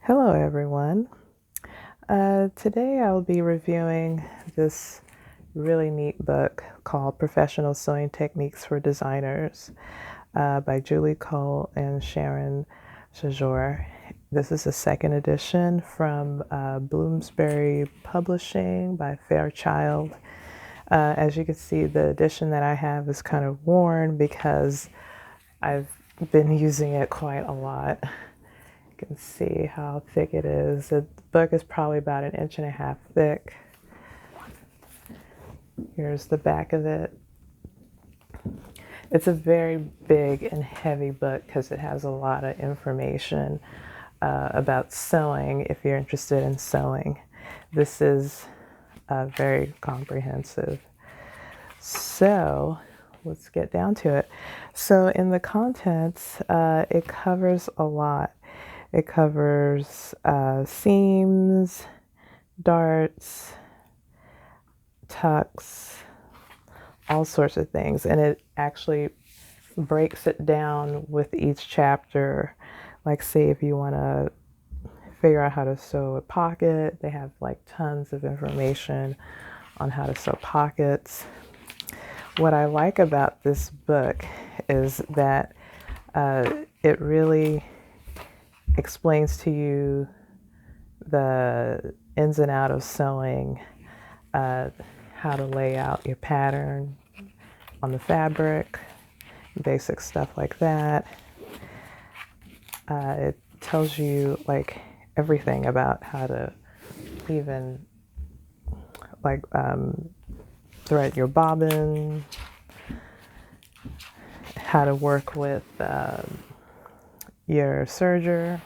Hello, everyone. Today I'll be reviewing this really neat book called Professional Sewing Techniques for Designers by Julie Cole and Sharon Czachor. This is the second edition from Bloomsbury Publishing by Fairchild. As you can see, the edition that I have is kind of worn because I've been using it quite a lot. You can see how thick it is. The book is probably about 1.5 inches thick. Here's the back of it. It's a very big and heavy book because it has a lot of information about sewing if you're interested in sewing. This is very comprehensive. So let's get down to it. So in the contents, it covers a lot. It covers seams, darts, tucks, all sorts of things. And it actually breaks it down with each chapter. Like, say, if you want to figure out how to sew a pocket, they have like tons of information on how to sew pockets. What I like about this book is that it really explains to you the ins and outs of sewing, how to lay out your pattern on the fabric, basic stuff like that. It tells you like everything about how to even like thread your bobbin, how to work with your serger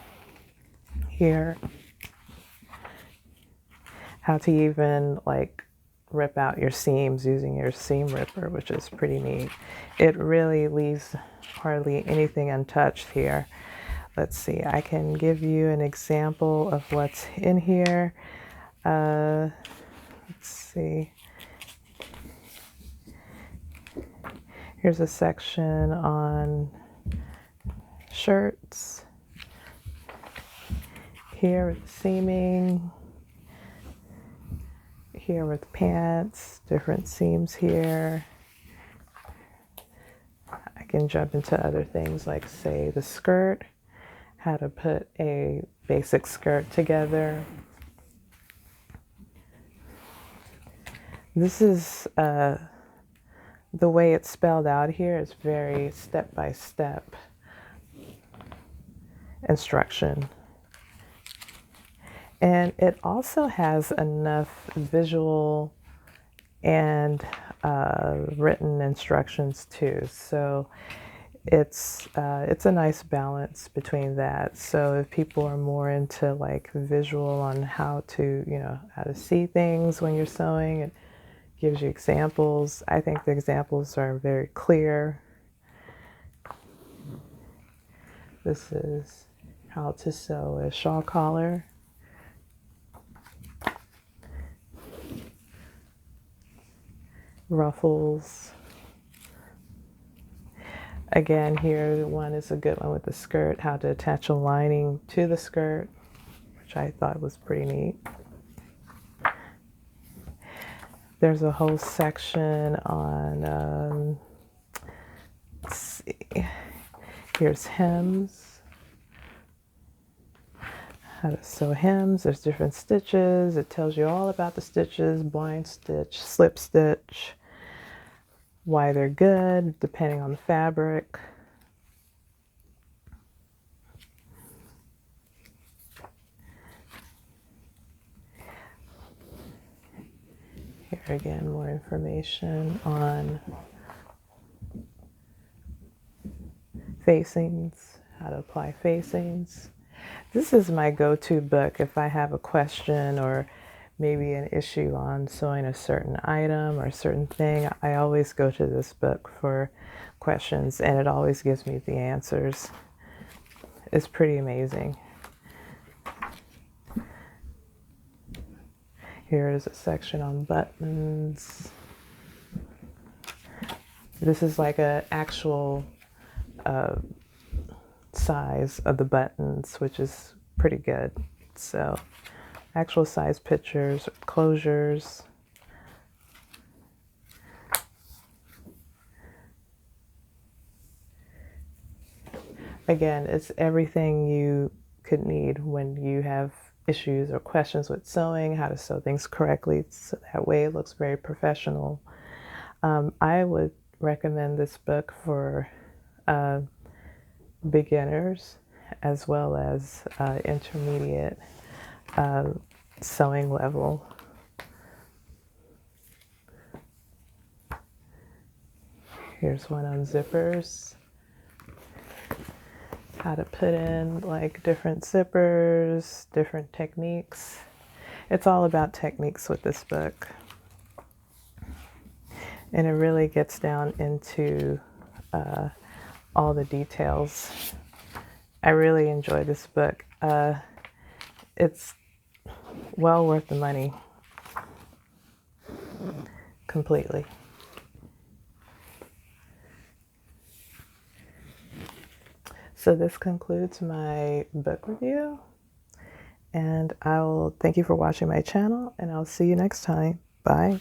here, how to even like rip out your seams using your seam ripper, which is pretty neat. It really leaves hardly anything untouched here. Let's see, I can give you an example of what's in here. Let's see. Here's a section on shirts. Here with seaming. Here with pants, different seams here. I can jump into other things like, say, the skirt, how to put a basic skirt together. This is the way it's spelled out here is very step-by-step instruction. And it also has enough visual and written instructions too. So it's a nice balance between that. So if people are more into like visual on how to, how to see things when you're sewing, it gives you examples. I think the examples are very clear. This is how to sew a shawl collar. Ruffles. Again, here one is a good one with the skirt, how to attach a lining to the skirt, which I thought was pretty neat. There's a whole section on, let's see, here's hems, how to sew hems. There's different stitches. It tells you all about the stitches, blind stitch, slip stitch, why they're good depending on the fabric. Here again, more information on facings, how to apply facings. This is my go-to book if I have a question or maybe an issue on sewing a certain item or a certain thing. I always go to this book for questions, and it always gives me the answers. It's pretty amazing. Here is a section on buttons. This is like an actual size of the buttons, which is pretty good. So actual size pictures, closures. Again, it's everything you could need when you have issues or questions with sewing, how to sew things correctly, so that way it looks very professional. I would recommend this book for beginners as well as intermediate sewing level. Here's one on zippers. How to put in like different zippers, different techniques. It's all about techniques with this book. And it really gets down into all the details. I really enjoy this book. It's well worth the money. Completely. So this concludes my book review, and I will thank you for watching my channel, and I'll see you next time. Bye.